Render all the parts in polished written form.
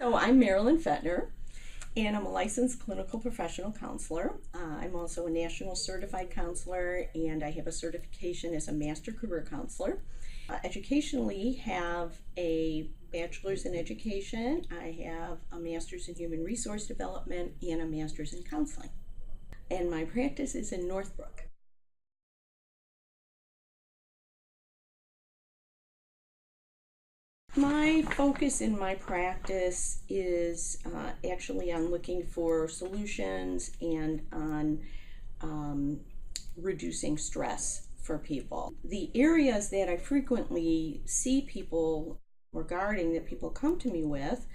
So I'm Marilyn Fettner, and I'm a licensed clinical professional counselor. I'm also a national certified counselor, and I have a certification as a master career counselor. Educationally, have a bachelor's in education. I have a master's in human resource development and a master's in counseling. And my practice is in Northbrook. My focus in my practice is actually on looking for solutions and on reducing stress for people. The areas that I frequently see people regarding, that people come to me with,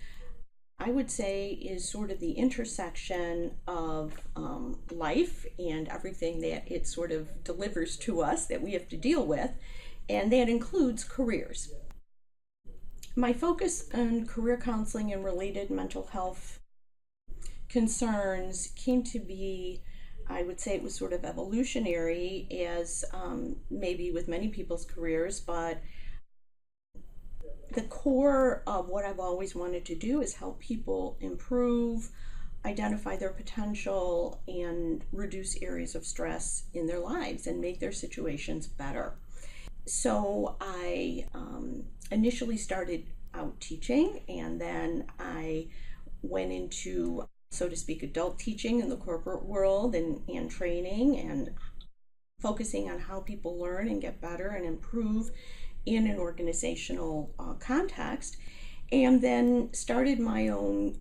I would say is sort of the intersection of life and everything that it sort of delivers to us that we have to deal with, and that includes careers. My focus on career counseling and related mental health concerns came to be, I would say it was sort of evolutionary, as maybe with many people's careers, but the core of what I've always wanted to do is help people improve, identify their potential, and reduce areas of stress in their lives and make their situations better. So I initially started out teaching, and then I went into, so to speak, adult teaching in the corporate world and training and focusing on how people learn and get better and improve in an organizational context, and then started my own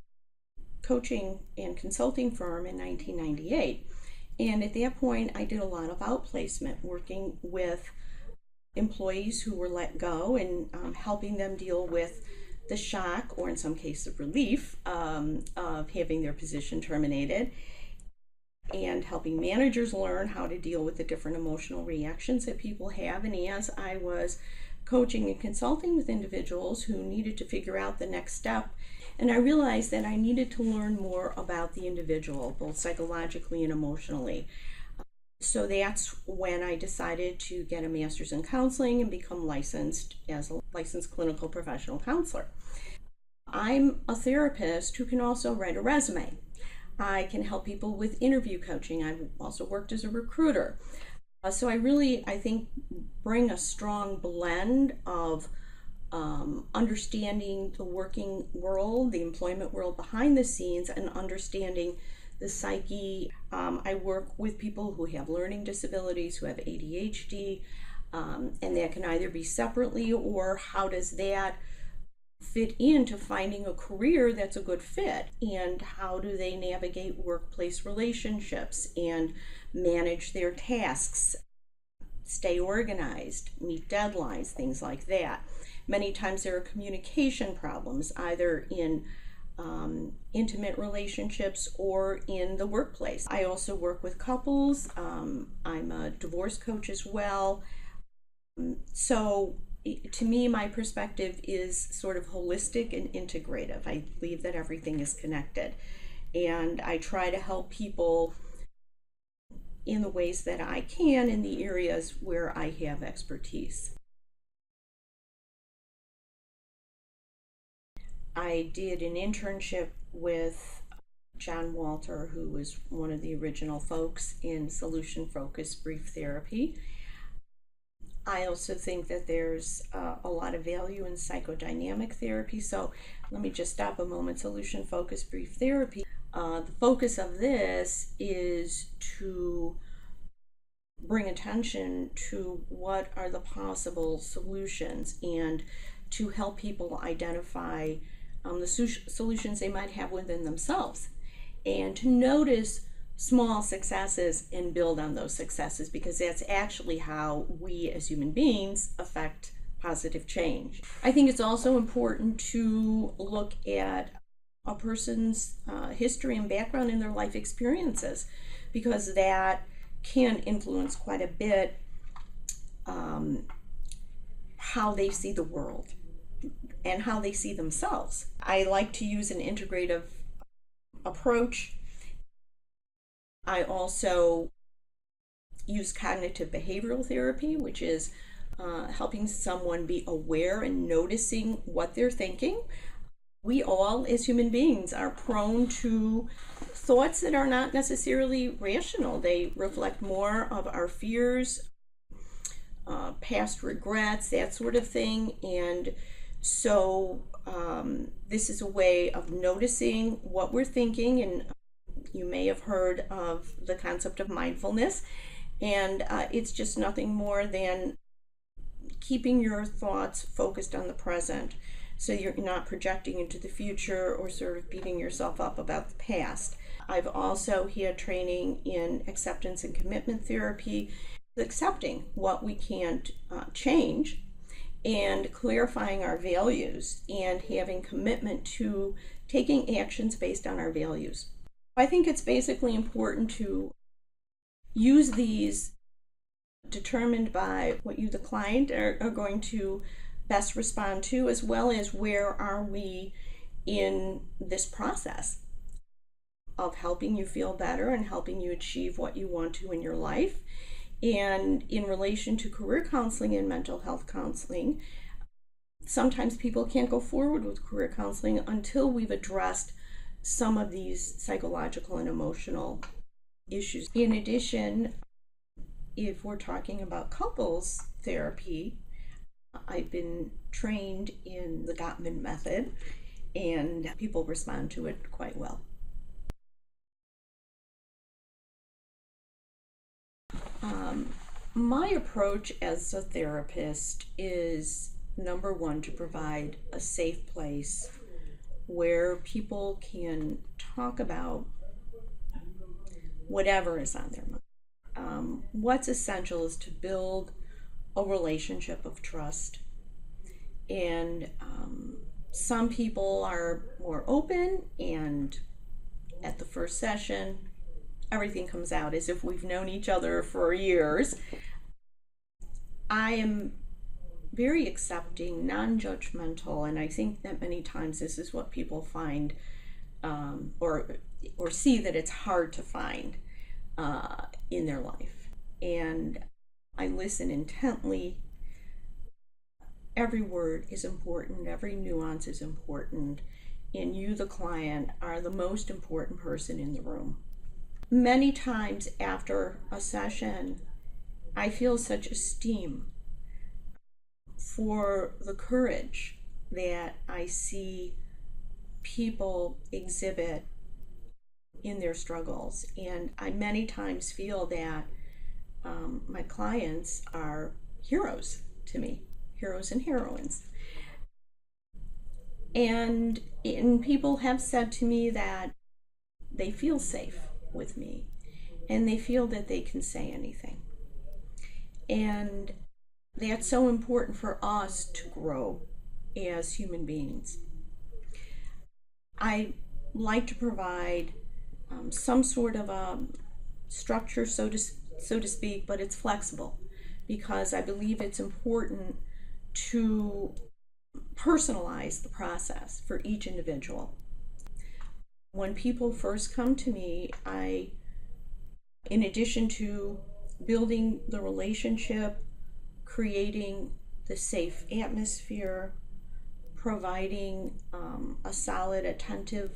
coaching and consulting firm in 1998. And at that point, I did a lot of outplacement, working with employees who were let go and helping them deal with the shock, or in some cases relief, of having their position terminated, and helping managers learn how to deal with the different emotional reactions that people have. And as I was coaching and consulting with individuals who needed to figure out the next step, and I realized that I needed to learn more about the individual, both psychologically and emotionally. So that's when I decided to get a master's in counseling and become licensed as a licensed clinical professional counselor. I'm a therapist who can also write a resume. I can help people with interview coaching. I've also worked as a recruiter. So I think, bring a strong blend of understanding the working world, the employment world behind the scenes, and understanding the psyche. I work with people who have learning disabilities, who have ADHD, and that can either be separately, or how does that fit into finding a career that's a good fit, and how do they navigate workplace relationships and manage their tasks, stay organized, meet deadlines, things like that. Many times there are communication problems, either in intimate relationships or in the workplace. I also work with couples. I'm a divorce coach as well. So to me, my perspective is sort of holistic and integrative. I believe that everything is connected, and I try to help people in the ways that I can in the areas where I have expertise. I did an internship with John Walter, who was one of the original folks in solution-focused brief therapy. I also think that there's a lot of value in psychodynamic therapy. So let me just stop a moment. Solution-focused brief therapy. The focus of this is to bring attention to what are the possible solutions, and to help people identify the solutions they might have within themselves, and to notice small successes and build on those successes, because that's actually how we as human beings affect positive change. I think it's also important to look at a person's history and background in their life experiences, because that can influence quite a bit how they see the world and how they see themselves. I like to use an integrative approach. I also use cognitive behavioral therapy, which is helping someone be aware and noticing what they're thinking, We all, as human beings, are prone to thoughts that are not necessarily rational. They reflect more of our fears, past regrets, that sort of thing. And so, this is a way of noticing what we're thinking. And you may have heard of the concept of mindfulness. And it's just nothing more than keeping your thoughts focused on the present, so you're not projecting into the future or sort of beating yourself up about the past. I've also had training in acceptance and commitment therapy, accepting what we can't change and clarifying our values and having commitment to taking actions based on our values. I think it's basically important to use these determined by what you, the client, are going to best respond to, as well as where are we in this process of helping you feel better and helping you achieve what you want to in your life. And in relation to career counseling and mental health counseling, sometimes people can't go forward with career counseling until we've addressed some of these psychological and emotional issues. In addition, if we're talking about couples therapy, I've been trained in the Gottman method, and people respond to it quite well. My approach as a therapist is, number one, to provide a safe place where people can talk about whatever is on their mind. What's essential is to build a relationship of trust. And some people are more open, and at the first session, everything comes out as if we've known each other for years. I am very accepting, non-judgmental, and I think that many times this is what people find or see that it's hard to find in their life. And I listen intently. Every word is important, every nuance is important, and you, the client, are the most important person in the room. Many times after a session, I feel such esteem for the courage that I see people exhibit in their struggles. And I many times feel that my clients are heroes to me, heroes and heroines. And people have said to me that they feel safe with me and they feel that they can say anything. And that's so important for us to grow as human beings. I like to provide some sort of a structure, so to speak, but it's flexible because I believe it's important to personalize the process for each individual. When people first come to me, in addition to building the relationship, creating the safe atmosphere, providing a solid, attentive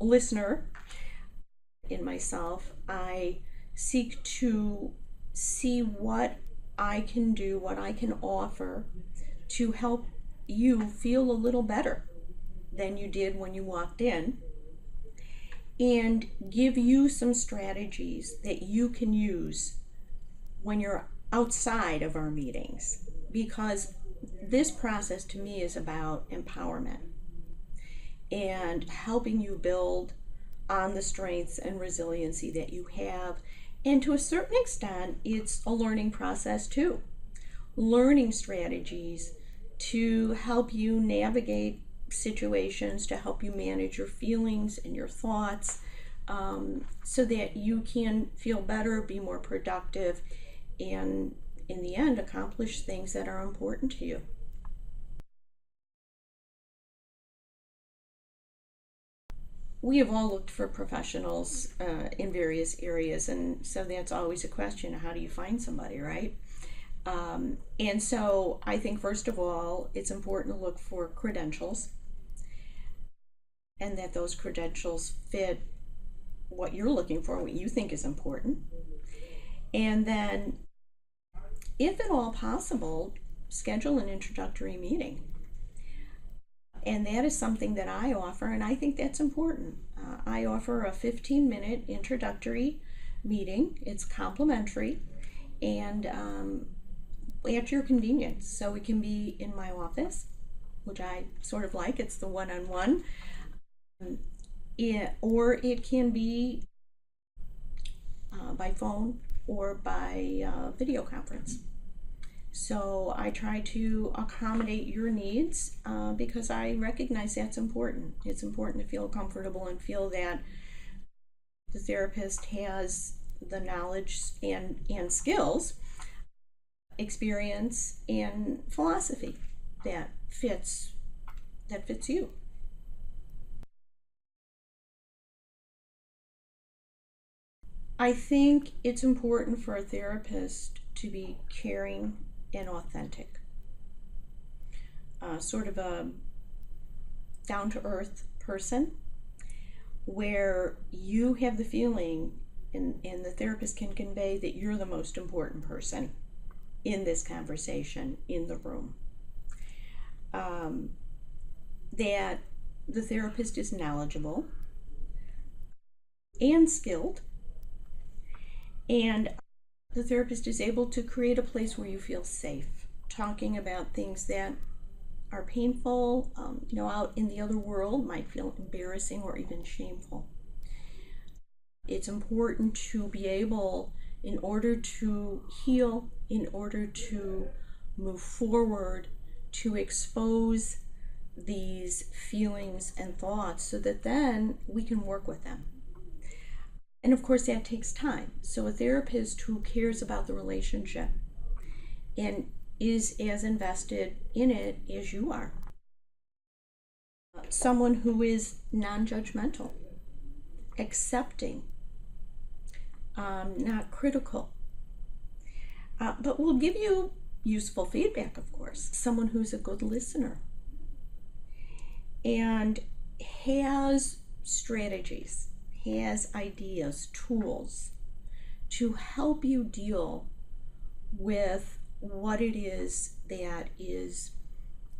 listener in myself, I seek to see what I can do, what I can offer to help you feel a little better than you did when you walked in, and give you some strategies that you can use when you're outside of our meetings, because this process to me is about empowerment and helping you build on the strengths and resiliency that you have. And to a certain extent, it's a learning process too. Learning strategies to help you navigate situations, to help you manage your feelings and your thoughts, so that you can feel better, be more productive, and in the end, accomplish things that are important to you. We have all looked for professionals in various areas, and so that's always a question: how do you find somebody, right? And so I think, first of all, it's important to look for credentials. and that those credentials fit what you're looking for, what you think is important. And then, if at all possible, schedule an introductory meeting. And that is something that I offer, and I think that's important. I offer a 15-minute introductory meeting. It's complimentary and at your convenience. So it can be in my office, which I sort of like. It's the one-on-one. Or it can be by phone or by video conference. So I try to accommodate your needs because I recognize that's important. It's important to feel comfortable and feel that the therapist has the knowledge and skills, experience, and philosophy that fits you. I think it's important for a therapist to be caring and authentic, sort of a down-to-earth person where you have the feeling and the therapist can convey that you're the most important person in this conversation in the room. That the therapist is knowledgeable and skilled, and the therapist is able to create a place where you feel safe talking about things that are painful, out in the other world might feel embarrassing or even shameful. It's important to be able, in order to heal, in order to move forward, to expose these feelings and thoughts so that then we can work with them. And of course, that takes time. So a therapist who cares about the relationship and is as invested in it as you are. Someone who is non-judgmental, accepting, not critical, but will give you useful feedback, of course. Someone who's a good listener and has strategies, has ideas, tools to help you deal with what it is that is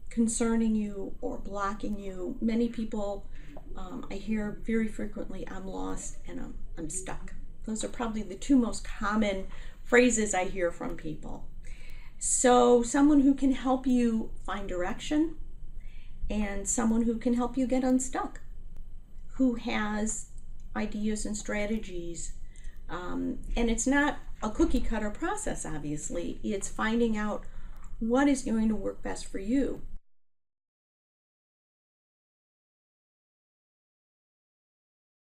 concerning you or blocking you. Many people, I hear very frequently, I'm lost and I'm stuck. Those are probably the two most common phrases I hear from people. So someone who can help you find direction and someone who can help you get unstuck, who has ideas and strategies. And it's not a cookie cutter process, obviously. It's finding out what is going to work best for you.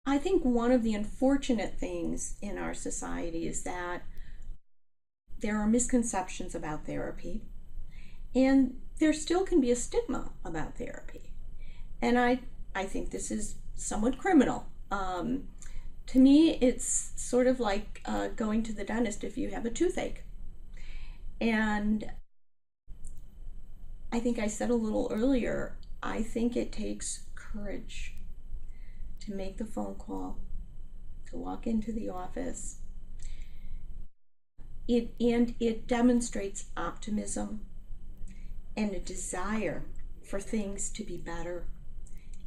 I think one of the unfortunate things in our society is that there are misconceptions about therapy, and there still can be a stigma about therapy. And I think this is somewhat criminal. To me, it's sort of like going to the dentist if you have a toothache. And I think I said a little earlier, I think it takes courage to make the phone call, to walk into the office. It demonstrates optimism and a desire for things to be better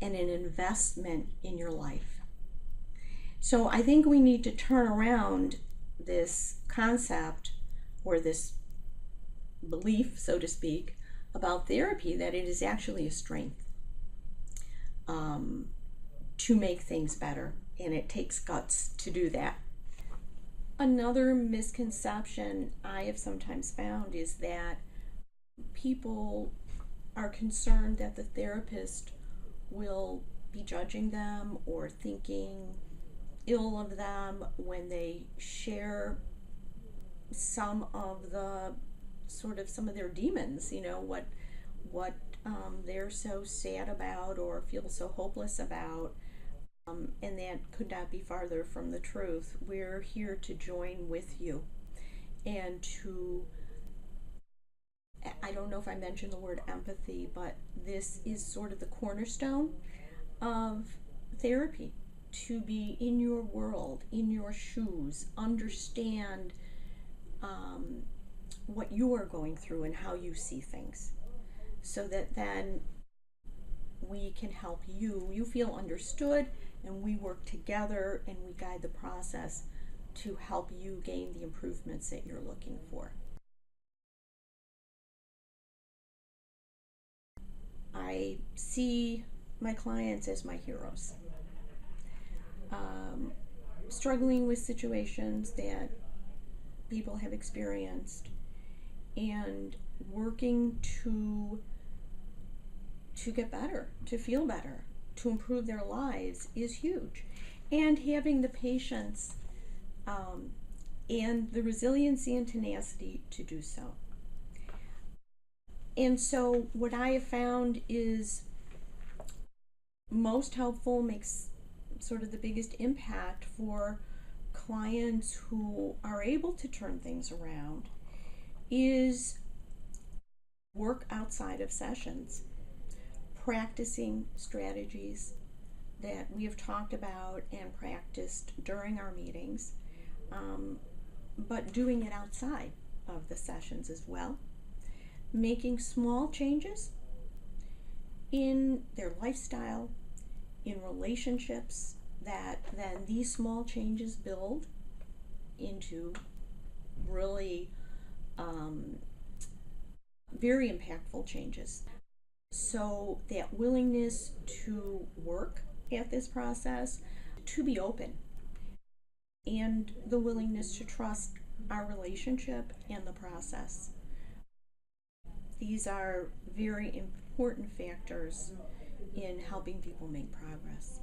and an investment in your life. So I think we need to turn around this concept or this belief, so to speak, about therapy, that it is actually a strength to make things better, and it takes guts to do that. Another misconception I have sometimes found is that people are concerned that the therapist will be judging them or thinking ill of them when they share some of their demons, what they're so sad about or feel so hopeless about. And that could not be farther from the truth. We're here to join with you and to, I don't know if I mentioned the word empathy, but this is sort of the cornerstone of therapy, to be in your world, in your shoes, understand what you are going through and how you see things, so that then we can help you. You feel understood, and we work together and we guide the process to help you gain the improvements that you're looking for. I see my clients as my heroes, struggling with situations that people have experienced, and working to get better, to feel better, to improve their lives is huge. And having the patience and the resiliency and tenacity to do so. And so what I have found is most helpful, makes sort of the biggest impact for clients who are able to turn things around, is work outside of sessions, practicing strategies that we have talked about and practiced during our meetings, but doing it outside of the sessions as well, making small changes in their lifestyle, in relationships, that then these small changes build into really very impactful changes. So that willingness to work at this process, to be open, and the willingness to trust our relationship and the process. These are very important factors in helping people make progress.